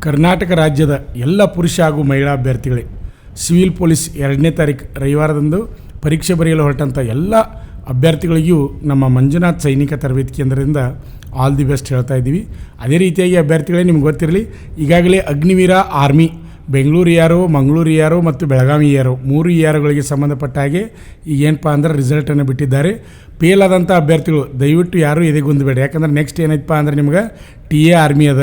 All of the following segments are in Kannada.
ಕರ್ನಾಟಕ ರಾಜ್ಯದ ಎಲ್ಲ ಪುರುಷ ಹಾಗೂ ಮಹಿಳಾ ಅಭ್ಯರ್ಥಿಗಳೇ, ಸಿವಿಲ್ ಪೊಲೀಸ್ 2ನೇ ತಾರೀಕು ರವಿವಾರದಂದು ಪರೀಕ್ಷೆ ಬರೆಯಲು ಹೊರಟಂಥ ಎಲ್ಲ ಅಭ್ಯರ್ಥಿಗಳಿಗೂ ನಮ್ಮ ಮಂಜುನಾಥ್ ಸೈನಿಕ ತರಬೇತಿ ಕೇಂದ್ರದಿಂದ ಆಲ್ ದಿ ಬೆಸ್ಟ್ ಹೇಳ್ತಾ ಇದ್ದೀವಿ. ಅದೇ ರೀತಿಯಾಗಿ ಅಭ್ಯರ್ಥಿಗಳೇ, ನಿಮ್ಗೆ ಗೊತ್ತಿರಲಿ, ಈಗಾಗಲೇ ಅಗ್ನಿವೀರ ಆರ್ಮಿ ಬೆಂಗಳೂರು ಯಾರೋ, ಮಂಗಳೂರು ಯಾರೋ ಮತ್ತು ಬೆಳಗಾವಿ ಯಾರೋ 3 ಯಾರೋಗಳಿಗೆ ಸಂಬಂಧಪಟ್ಟ ಹಾಗೆ ಏನಪ್ಪ ಅಂದ್ರೆ ರಿಸಲ್ಟನ್ನು ಬಿಟ್ಟಿದ್ದಾರೆ. ಫೇಲ್ ಆದಂಥ ಅಭ್ಯರ್ಥಿಗಳು ದಯವಿಟ್ಟು ಯಾರೂ ಎದೆಗುಂದಬೇಡ. ಯಾಕಂದ್ರೆ ನೆಕ್ಸ್ಟ್ ಏನೈತಪ್ಪ ಅಂದ್ರೆ ನಿಮ್ಗೆ ಟಿ ಎ ಆರ್ಮಿ ಅದ.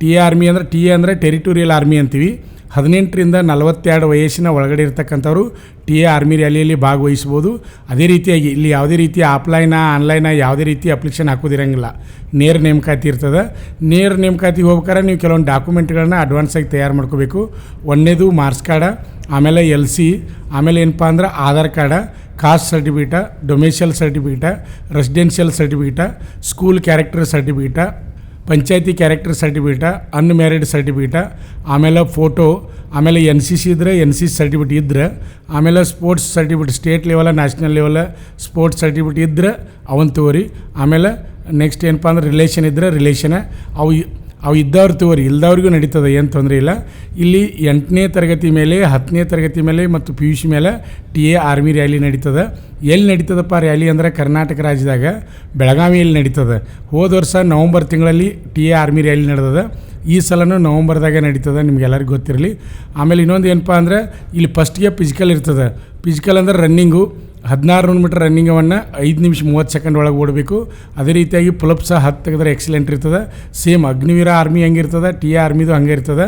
ಟಿ ಎ ಆರ್ಮಿ ಅಂದ್ರೆ ಟಿ ಎ ಟೆರಿಟೋರಿಯಲ್ ಆರ್ಮಿ ಅಂತೀವಿ. 18ರಿಂದ 42 ವಯಸ್ಸಿನ ಒಳಗಡೆ ಇರ್ತಕ್ಕಂಥವ್ರು ಟಿ ಎ ಆರ್ಮಿ ರ್ಯಾಲಿಯಲ್ಲಿ ಭಾಗವಹಿಸ್ಬೋದು. ಅದೇ ರೀತಿಯಾಗಿ ಇಲ್ಲಿ ಯಾವುದೇ ರೀತಿಯ ಆನ್ಲೈನ ಯಾವುದೇ ರೀತಿ ಅಪ್ಲಿಕೇಶನ್ ಹಾಕೋದಿರಂಗಿಲ್ಲ. ನೇರ ನೇಮಕಾತಿ ಇರ್ತದೆ. ನೇರ ನೇಮಕಾತಿಗೆ ಹೋಗ್ಬೇಕಾದ್ರೆ ನೀವು ಕೆಲವೊಂದು ಡಾಕ್ಯುಮೆಂಟ್ಗಳನ್ನ ಅಡ್ವಾನ್ಸಾಗಿ ತಯಾರು ಮಾಡ್ಕೋಬೇಕು. ಒಂದನೇದು ಮಾರ್ಕ್ಸ್ ಕಾರ್ಡ, ಆಮೇಲೆ LC, ಆಮೇಲೆ ಏನಪ್ಪ ಅಂದ್ರೆ Aadhaar card, caste certificate, domicile certificate, residential certificate, school character certificate, ಪಂಚಾಯತಿ ಕ್ಯಾರೆಕ್ಟರ್ ಸರ್ಟಿಫಿಕೇಟ, ಅನ್ಮ್ಯಾರಿಡ್ ಸರ್ಟಿಫಿಕೇಟ, ಆಮೇಲೆ ಫೋಟೋ, ಆಮೇಲೆ NCC ಇದ್ದರೆ NCC ಸರ್ಟಿಫಿಕೇಟ್ ಇದ್ದರೆ, ಆಮೇಲೆ sports certificate state level national level sports certificate ಇದ್ದರೆ ಅವನ್ನ ತಗೋರಿ. ಆಮೇಲೆ ನೆಕ್ಸ್ಟ್ ಏನಪ್ಪ ಅಂದ್ರೆ ರಿಲೇಷನ್ ಇದ್ದರೆ ರಿಲೇಷನ ಅವು ಇದ್ದವ್ರು ತಗೋರಿ, ಇಲ್ದವ್ರಿಗೂ ನಡೀತದೆ, ಏನು ತೊಂದರೆ ಇಲ್ಲ. ಇಲ್ಲಿ 8ನೇ ತರಗತಿ ಮೇಲೆ, 10ನೇ ತರಗತಿ ಮೇಲೆ ಮತ್ತು PUC ಮೇಲೆ ಟಿ ಎ ಆರ್ಮಿ ರ್ಯಾಲಿ ನಡೀತದೆ. ಎಲ್ಲಿ ನಡೀತದಪ್ಪ ರ್ಯಾಲಿ ಅಂದರೆ ಕರ್ನಾಟಕ ರಾಜ್ಯದಾಗ ಬೆಳಗಾವಿಯಲ್ಲಿ ನಡೀತದೆ. ಹೋದ ವರ್ಷ ನವಂಬರ್ ತಿಂಗಳಲ್ಲಿ ಟಿ ಎ ಆರ್ಮಿ ರ್ಯಾಲಿ ನಡೆದದ. ಈ ಸಲನೂ ನವಂಬರ್ದಾಗ ನಡೀತದೆ, ನಿಮ್ಗೆಲ್ಲರಿಗೂ ಗೊತ್ತಿರಲಿ. ಆಮೇಲೆ ಇನ್ನೊಂದು ಏನಪ್ಪ ಅಂದರೆ ಇಲ್ಲಿ ಫಸ್ಟ್ಗೆ ಫಿಸಿಕಲ್ ಇರ್ತದೆ. ಫಿಸಿಕಲ್ ಅಂದ್ರೆ ರನ್ನಿಂಗು 1600 ಮೀಟರ್ ರನ್ನಿಂಗವನ್ನು 5 ನಿಮಿಷ 30 ಸೆಕೆಂಡ್ ಒಳಗೆ ಓಡಬೇಕು. ಅದೇ ರೀತಿಯಾಗಿ ಪುಲಪ್ಸ 10 ತೆಗೆದ್ರೆ ಎಕ್ಸಲೆಂಟ್ ಇರ್ತದೆ. ಸೇಮ್ ಅಗ್ನಿವೀರ ಆರ್ಮಿ ಹೆಂಗಿರ್ತದೆ, ಟಿ ಎ ಆರ್ಮಿದು ಹಂಗೆ ಇರ್ತದೆ.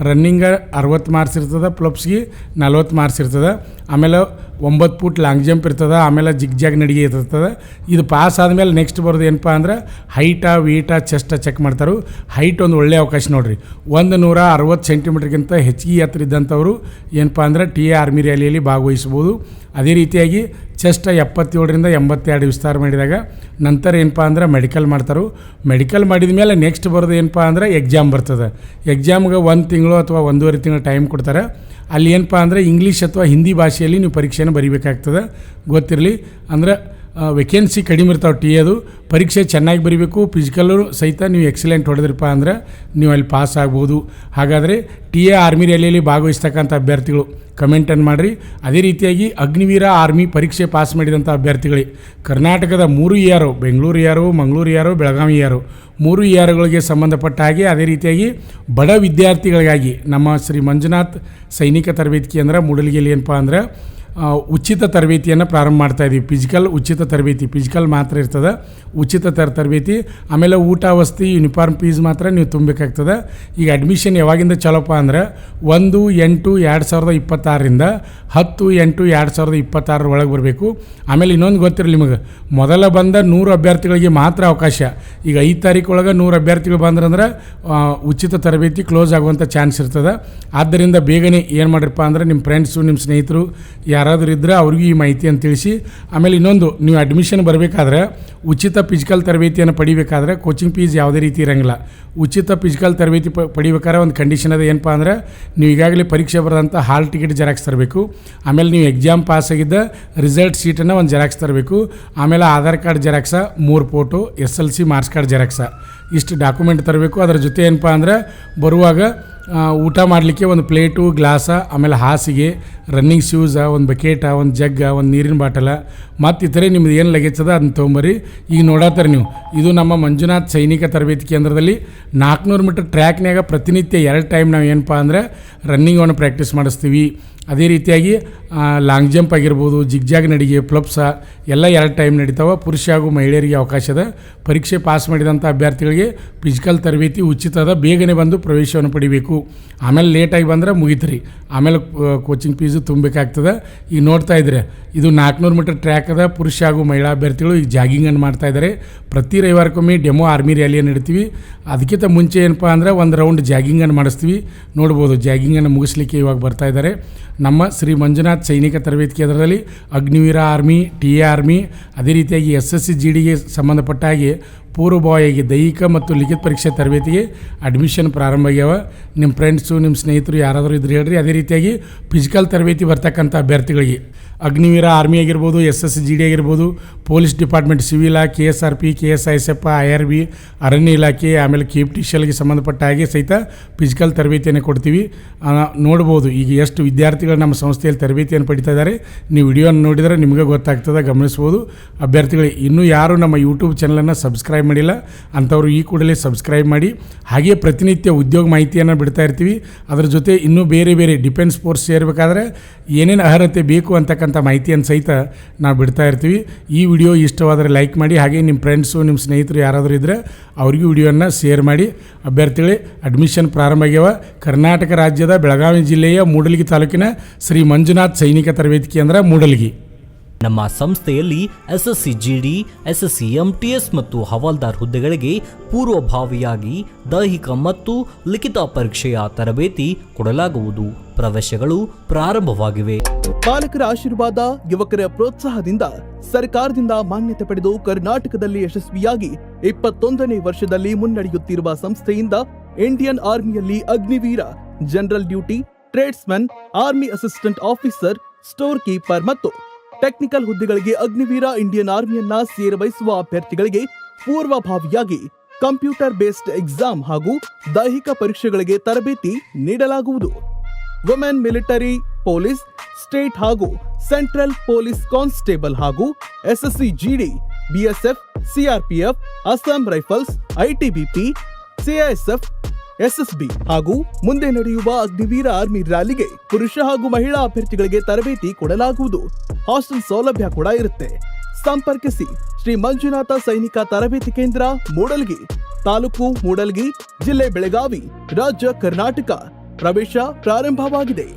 ರನ್ನಿಂಗ 60 ಮಾರ್ಕ್ಸ್ ಇರ್ತದೆ, ಪುಲಪ್ಸ್ಗೆ 40 ಮಾರ್ಕ್ಸ್ ಇರ್ತದೆ. ಆಮೇಲೆ 9 ಫೂಟ್ ಲಾಂಗ್ ಜಂಪ್ ಇರ್ತದೆ. ಆಮೇಲೆ ಜಿಗ್ ನಡಿಗೆ ಇರ್ತದೆ. ಇದು ಪಾಸ್ ಆದಮೇಲೆ ನೆಕ್ಸ್ಟ್ ಬರೋದು ಏನಪ್ಪ ಅಂದ್ರೆ ಹೈಟಾ, ವೇಟಾ, ಚೆಸ್ಟ ಚೆಕ್ ಮಾಡ್ತಾರೆ. ಹೈಟ್ ಒಂದು ಒಳ್ಳೆಯ ಅವಕಾಶ ನೋಡಿರಿ. 160 ಸೆಂಟಿಮೀಟರ್ಗಿಂತ ಹೆಚ್ಚಿಗೆ ಎತ್ತರ ಇದ್ದಂಥವ್ರು ಏನಪ್ಪ ಅಂದ್ರೆ ಟಿ ಎ ಆರ್ಮಿ ರ್ಯಾಲಿಯಲ್ಲಿ ಭಾಗವಹಿಸ್ಬೋದು. ಅದೇ ರೀತಿಯಾಗಿ ಚೆಸ್ಟ್ 77ರಿಂದ 82 ವಿಸ್ತಾರ ಮಾಡಿದಾಗ ನಂತರ ಏನಪ್ಪ ಅಂದ್ರೆ ಮೆಡಿಕಲ್ ಮಾಡ್ತಾರೆ. ಮೆಡಿಕಲ್ ಮಾಡಿದ ಮೇಲೆ ನೆಕ್ಸ್ಟ್ ಬರೋದು ಏನಪ್ಪ ಅಂದ್ರೆ ಎಕ್ಸಾಮ್ ಬರ್ತದೆ. ಎಕ್ಸಾಮ್ಗೆ 1 ತಿಂಗಳು ಅಥವಾ 1.5 ತಿಂಗಳು ಟೈಮ್ ಕೊಡ್ತಾರೆ. ಅಲ್ಲಿ ಏನಪ್ಪ ಅಂದರೆ ಇಂಗ್ಲೀಷ್ ಅಥವಾ ಹಿಂದಿ ಭಾಷೆಯಲ್ಲಿ ನೀವು ಪರೀಕ್ಷೆಯನ್ನು ಬರೀಬೇಕಾಗ್ತದೆ. ಗೊತ್ತಿರಲಿ, ಅಂದರೆ ವೇಕೆನ್ಸಿ ಕಡಿಮೆ ಇರ್ತಾವೆ. ಟಿ ಎದು ಪರೀಕ್ಷೆ ಚೆನ್ನಾಗಿ ಬರೀಬೇಕು. ಫಿಸಿಕಲ್ಲು ಸಹಿತ ನೀವು ಎಕ್ಸಲೆಂಟ್ ಹೊಡೆದ್ರಪ್ಪ ಅಂದ್ರೆ ನೀವು ಅಲ್ಲಿ ಪಾಸ್ ಆಗ್ಬೋದು. ಹಾಗಾದರೆ ಟಿ ಎ ಆರ್ಮಿ ರ್ಯಾಲಿಯಲ್ಲಿ ಭಾಗವಹಿಸ್ತಕ್ಕಂಥ ಅಭ್ಯರ್ಥಿಗಳು ಕಮೆಂಟನ್ನು ಮಾಡಿರಿ. ಅದೇ ರೀತಿಯಾಗಿ ಅಗ್ನಿವೀರ ಆರ್ಮಿ ಪರೀಕ್ಷೆ ಪಾಸ್ ಮಾಡಿದಂಥ ಅಭ್ಯರ್ಥಿಗಳಿಗೆ ಕರ್ನಾಟಕದ 3 ಯಾರು, ಬೆಂಗಳೂರು ಯಾರು, ಮಂಗಳೂರು ಯಾರು, ಬೆಳಗಾವಿ ಯಾರು 3 ಯಾರುಗಳಿಗೆ ಸಂಬಂಧಪಟ್ಟ ಹಾಗೆ ಅದೇ ರೀತಿಯಾಗಿ ಬಡ ವಿದ್ಯಾರ್ಥಿಗಳಿಗಾಗಿ ನಮ್ಮ ಶ್ರೀ ಮಂಜುನಾಥ್ ಸೈನಿಕ ತರಬೇತಿ ಕೇಂದ್ರ ಮೂಡಲಗಿಯಲ್ಲಿ ಏನಪ್ಪ ಅಂದ್ರೆ ಉಚಿತ ತರಬೇತಿಯನ್ನು ಪ್ರಾರಂಭ ಮಾಡ್ತಾಯಿದ್ದೀವಿ. ಫಿಸಿಕಲ್ ಉಚಿತ ತರಬೇತಿ, ಫಿಸಿಕಲ್ ಮಾತ್ರ ಇರ್ತದೆ, ಉಚಿತ ತರಬೇತಿ. ಆಮೇಲೆ ಊಟ, ವಸತಿ, ಯೂನಿಫಾರ್ಮ್ ಫೀಸ್ ಮಾತ್ರ ನೀವು ತುಂಬಬೇಕಾಗ್ತದೆ. ಈಗ ಅಡ್ಮಿಷನ್ ಯಾವಾಗಿಂದ ಚಲೋಪ್ಪ ಅಂದ್ರೆ 1/8/2026ರಿಂದ 10/8/2026 ಒಳಗೆ ಬರಬೇಕು. ಆಮೇಲೆ ಇನ್ನೊಂದು ಗೊತ್ತಿರಲಿ ನಿಮಗೆ, ಮೊದಲ ಬಂದ 100 ಅಭ್ಯರ್ಥಿಗಳಿಗೆ ಮಾತ್ರ ಅವಕಾಶ. ಈಗ 5 ತಾರೀಕು ಒಳಗೆ 100 ಅಭ್ಯರ್ಥಿಗಳು ಬಂದ್ರಂದ್ರೆ ಉಚಿತ ತರಬೇತಿ ಕ್ಲೋಸ್ ಆಗುವಂಥ ಚಾನ್ಸ್ ಇರ್ತದೆ. ಆದ್ದರಿಂದ ಬೇಗನೆ ಏನು ಮಾಡಿರಪ್ಪ ಅಂದ್ರೆ ನಿಮ್ಮ ಫ್ರೆಂಡ್ಸು, ನಿಮ್ಮ ಸ್ನೇಹಿತರು ಯಾರಾದರೂ ಇದ್ದರೆ ಅವ್ರಿಗೂ ಈ ಮಾಹಿತಿಯನ್ನು ತಿಳಿಸಿ. ಆಮೇಲೆ ಇನ್ನೊಂದು, ನೀವು ಅಡ್ಮಿಷನ್ ಬರಬೇಕಾದ್ರೆ ಉಚಿತ ಫಿಸಿಕಲ್ ತರಬೇತಿಯನ್ನು ಪಡಿಬೇಕಾದ್ರೆ ಕೋಚಿಂಗ್ ಫೀಸ್ ಯಾವುದೇ ರೀತಿ ಇರೋಂಗಿಲ್ಲ. ಉಚಿತ ಫಿಸಿಕಲ್ ತರಬೇತಿ ಪಡಿಬೇಕಾದ್ರೆ ಒಂದು ಕಂಡೀಷನ್ ಅದ. ಏನಪ್ಪ ಅಂದ್ರೆ ನೀವು ಈಗಾಗಲೇ ಪರೀಕ್ಷೆ ಬರೆದಂಥ ಹಾಲ್ ಟಿಕೆಟ್ ಜೆರಾಕ್ಸ್ ತರಬೇಕು. ಆಮೇಲೆ ನೀವು ಎಕ್ಸಾಮ್ ಪಾಸ್ ಆಗಿದ್ದ ರಿಸಲ್ಟ್ ಶೀಟನ್ನು ಒಂದು ಜೆರಾಕ್ಸ್ ತರಬೇಕು. ಆಮೇಲೆ Aadhaar card xerox, 3 photo, SLC marks card xerox, ಇಷ್ಟು ಡಾಕ್ಯುಮೆಂಟ್ ತರಬೇಕು. ಅದರ ಜೊತೆ ಏನಪ್ಪ ಅಂದ್ರೆ ಬರುವಾಗ ಊಟ ಮಾಡಲಿಕ್ಕೆ ಒಂದು ಪ್ಲೇಟು, ಗ್ಲಾಸ, ಆಮೇಲೆ ಹಾಸಿಗೆ, ರನ್ನಿಂಗ್ ಶೂಸ, ಒಂದು ಬಕೆಟ, ಒಂದು ಜಗ್ಗ, ಒಂದು ನೀರಿನ ಬಾಟಲ, ಮತ್ತು ಇತರೆ ನಿಮ್ದು ಏನು ಲಗೇಜ್ ಅದ ಅದನ್ನ ತೊಗೊಂಬರ್ರಿ. ಈಗ ನೋಡತ್ತಾರೆ ನೀವು, ಇದು ನಮ್ಮ ಮಂಜುನಾಥ್ ಸೈನಿಕ ತರಬೇತಿ ಕೇಂದ್ರದಲ್ಲಿ 400 ಮೀಟರ್ ಟ್ರ್ಯಾಕ್ನಾಗ ಪ್ರತಿನಿತ್ಯ 2 ಟೈಮ್ ನಾವು ಏನಪ್ಪ ಅಂದರೆ ರನ್ನಿಂಗನ್ನು ಪ್ರಾಕ್ಟೀಸ್ ಮಾಡಿಸ್ತೀವಿ. ಅದೇ ರೀತಿಯಾಗಿ ಲಾಂಗ್ ಜಂಪ್ ಆಗಿರ್ಬೋದು, ಜಿಗ್ಜಾಗ್ ನಡಿಗೆ, ಫ್ಲಪ್ಸ ಎಲ್ಲ 2 ಟೈಮ್ ನಡೀತಾವೆ. ಪುರುಷ ಹಾಗೂ ಮಹಿಳೆಯರಿಗೆ ಅವಕಾಶ ಅದ. ಪರೀಕ್ಷೆ ಪಾಸ್ ಮಾಡಿದಂಥ ಅಭ್ಯರ್ಥಿಗಳಿಗೆ ಫಿಸಿಕಲ್ ತರಬೇತಿ ಉಚಿತ ಅದ. ಬೇಗನೆ ಬಂದು ಪ್ರವೇಶವನ್ನು ಪಡಿಬೇಕು. ಆಮೇಲೆ ಲೇಟಾಗಿ ಬಂದರೆ ಮುಗಿತ್ರಿ, ಆಮೇಲೆ ಕೋಚಿಂಗ್ ಫೀಸು ತುಂಬಬೇಕಾಗ್ತದೆ. ಈಗ ನೋಡ್ತಾ ಇದ್ರೆ ಇದು 400 ಮೀಟರ್ ಟ್ರ್ಯಾಕ್ ಅದ. ಪುರುಷ ಹಾಗೂ ಮಹಿಳಾ ಅಭ್ಯರ್ಥಿಗಳು ಈಗ ಜಾಗಿಂಗನ್ನು ಮಾಡ್ತಾಯಿದ್ದಾರೆ. ಪ್ರತಿ ರವಿವಾರಕ್ಕೊಮ್ಮೆ ಡೆಮೋ ಆರ್ಮಿ ರ್ಯಾಲಿಯನ್ನು ನಡಿತೀವಿ. ಅದಕ್ಕಿಂತ ಮುಂಚೆ ಏನಪ್ಪ ಅಂದರೆ ಒಂದು ರೌಂಡ್ ಜಾಗಿಂಗನ್ನು ಮಾಡಿಸ್ತೀವಿ. ನೋಡ್ಬೋದು, ಜಾಗಿಂಗನ್ನು ಮುಗಿಸ್ಲಿಕ್ಕೆ ಇವಾಗ ಬರ್ತಾ ಇದ್ದಾರೆ. ನಮ್ಮ ಶ್ರೀ ಮಂಜುನಾಥ್ ಸೈನಿಕ ತರಬೇತಿ ಕೇಂದ್ರದಲ್ಲಿ Agniveer army, T A army, ಅದೇ ರೀತಿಯಾಗಿ SSC GDಗೆ ಸಂಬಂಧಪಟ್ಟ ಹಾಗೆ ಪೂರ್ವಭಾವಿಯಾಗಿ ದೈಹಿಕ ಮತ್ತು ಲಿಖಿತ ಪರೀಕ್ಷೆ ತರಬೇತಿಗೆ ಅಡ್ಮಿಷನ್ ಪ್ರಾರಂಭ ಆಗ್ಯಾವ. ನಿಮ್ಮ ಫ್ರೆಂಡ್ಸು ನಿಮ್ಮ ಸ್ನೇಹಿತರು ಯಾರಾದರೂ ಇದ್ರೆ ಹೇಳ್ರಿ. ಅದೇ ರೀತಿಯಾಗಿ ಫಿಸಿಕಲ್ ತರಬೇತಿ ಬರ್ತಕ್ಕಂಥ ಅಭ್ಯರ್ಥಿಗಳಿಗೆ ಅಗ್ನಿವೀರ, ಆರ್ಮಿ ಆಗಿರ್ಬೋದು, SSGD ಆಗಿರ್ಬೋದು, police department, civil, KSRP, KSISF, IRB, ಅರಣ್ಯ ಇಲಾಖೆ, ಆಮೇಲೆ KPTCLಗೆ ಸಂಬಂಧಪಟ್ಟ ಹಾಗೆ ಸಹಿತ ಫಿಸಿಕಲ್ ತರಬೇತಿಯನ್ನು ಕೊಡ್ತೀವಿ. ನೋಡ್ಬೋದು ಈಗ ಎಷ್ಟು ವಿದ್ಯಾರ್ಥಿಗಳು ನಮ್ಮ ಸಂಸ್ಥೆಯಲ್ಲಿ ತರಬೇತಿಯನ್ನು ಪಡಿತಾ ಇದ್ದಾರೆ. ನೀವು ವಿಡಿಯೋನ ನೋಡಿದರೆ ನಿಮಗೆ ಗೊತ್ತಾಗ್ತದೆ, ಗಮನಿಸ್ಬೋದು. ಅಭ್ಯರ್ಥಿಗಳಿಗೆ ಇನ್ನೂ ಯಾರು ನಮ್ಮ ಯೂಟ್ಯೂಬ್ ಚಾನಲನ್ನು ಸಬ್ಸ್ಕ್ರೈಬ್ ಮಾಡಿಲ್ಲ ಅಂಥವ್ರು ಈ ಕೂಡಲೇ ಸಬ್ಸ್ಕ್ರೈಬ್ ಮಾಡಿ. ಹಾಗೆ ಪ್ರತಿನಿತ್ಯ ಉದ್ಯೋಗ ಮಾಹಿತಿಯನ್ನು ಬಿಡ್ತಾ ಇರ್ತೀವಿ. ಅದರ ಜೊತೆ ಇನ್ನೂ ಬೇರೆ ಬೇರೆ ಡಿಫೆನ್ಸ್ ಫೋರ್ಸ್ ಸೇರಬೇಕಾದ್ರೆ ಏನೇನು ಅರ್ಹತೆ ಬೇಕು ಅಂತಕ್ಕಂಥ ಮಾಹಿತಿಯನ್ನು ಸಹಿತ ನಾವು ಬಿಡ್ತಾ ಇರ್ತೀವಿ. ಈ ವಿಡಿಯೋ ಇಷ್ಟವಾದರೆ ಲೈಕ್ ಮಾಡಿ. ಹಾಗೆ ನಿಮ್ಮ ಫ್ರೆಂಡ್ಸು ನಿಮ್ಮ ಸ್ನೇಹಿತರು ಯಾರಾದರೂ ಇದ್ದರೆ ಅವ್ರಿಗೂ ವಿಡಿಯೋನ ಶೇರ್ ಮಾಡಿ. ಅಭ್ಯರ್ಥಿಗಳೇ ಅಡ್ಮಿಷನ್ ಪ್ರಾರಂಭ ಆಗ್ಯಾವ. ಕರ್ನಾಟಕ ರಾಜ್ಯದ ಬೆಳಗಾವಿ ಜಿಲ್ಲೆಯ ಮೂಡಲಗಿ ತಾಲೂಕಿನ ಶ್ರೀ ಮಂಜುನಾಥ್ ಸೈನಿಕ ತರಬೇತಿ ಕೇಂದ್ರ ಮೂಡಲಗಿ. ನಮ್ಮ ಸಂಸ್ಥೆಯಲ್ಲಿ SSCGD, SSCMTS ಮತ್ತು ಹವಾಲ್ದಾರ್ ಹುದ್ದೆಗಳಿಗೆ ಪೂರ್ವಭಾವಿಯಾಗಿ ದೈಹಿಕ ಮತ್ತು ಲಿಖಿತ ಪರೀಕ್ಷೆಯ ತರಬೇತಿ ಕೊಡಲಾಗುವುದು. ಪ್ರವೇಶಗಳು ಪ್ರಾರಂಭವಾಗಿವೆ. ಪಾಲಕರ ಆಶೀರ್ವಾದ, ಯುವಕರ ಪ್ರೋತ್ಸಾಹದಿಂದ ಸರ್ಕಾರದಿಂದ ಮಾನ್ಯತೆ ಪಡೆದು ಕರ್ನಾಟಕದಲ್ಲಿ ಯಶಸ್ವಿಯಾಗಿ 21ನೇ ವರ್ಷದಲ್ಲಿ ಮುನ್ನಡೆಯುತ್ತಿರುವ ಸಂಸ್ಥೆಯಿಂದ ಇಂಡಿಯನ್ ಆರ್ಮಿಯಲ್ಲಿ Agniveer, general duty, tradesman, army assistant officer, store keeper ಮತ್ತು ಟೆಕ್ನಿಕಲ್ ಹುದ್ದೆಗಳಿಗೆ ಅಗ್ನಿವೀರ ಇಂಡಿಯನ್ ಆರ್ಮಿಯನ್ನ ಸೇರಬಯಸುವ ಅಭ್ಯರ್ಥಿಗಳಿಗೆ ಪೂರ್ವಭಾವಿಯಾಗಿ ಕಂಪ್ಯೂಟರ್ ಬೇಸ್ಡ್ ಎಕ್ಸಾಮ್ ಹಾಗೂ ದೈಹಿಕ ಪರೀಕ್ಷೆಗಳಿಗೆ ತರಬೇತಿ ನೀಡಲಾಗುವುದು. ವುಮೆನ್ ಮಿಲಿಟರಿ, ಪೊಲೀಸ್, ಸ್ಟೇಟ್ ಹಾಗೂ ಸೆಂಟ್ರಲ್ ಪೊಲೀಸ್ ಕಾನ್ಸ್ಟೇಬಲ್ ಹಾಗೂ SSCGD, BSF, CRPF, Assam rifles, ITBP, CISF, SSB ಹಾಗೂ ಮುಂದೆ ನಡೆಯುವ ಅಗ್ನಿವೀರ ಆರ್ಮಿ ರ್ಯಾಲಿಗೆ ಪುರುಷ ಹಾಗೂ ಮಹಿಳಾ ಅಭ್ಯರ್ಥಿಗಳಿಗೆ ತರಬೇತಿ ಕೊಡಲಾಗುವುದು. ಹಾಸ್ಟೆಲ್ ಸೌಲಭ್ಯ ಕೂಡ ಇರುತ್ತೆ. ಸಂಪರ್ಕಿಸಿ ಶ್ರೀ ಮಂಜುನಾಥ ಸೈನಿಕ ತರಬೇತಿ ಕೇಂದ್ರ, ಮೂಡಲಗಿ, ತಾಲೂಕು ಮೂಡಲಗಿ, ಜಿಲ್ಲೆ ಬೆಳಗಾವಿ, ರಾಜ್ಯ ಕರ್ನಾಟಕ. ಪ್ರವೇಶ ಪ್ರಾರಂಭವಾಗಿದೆ.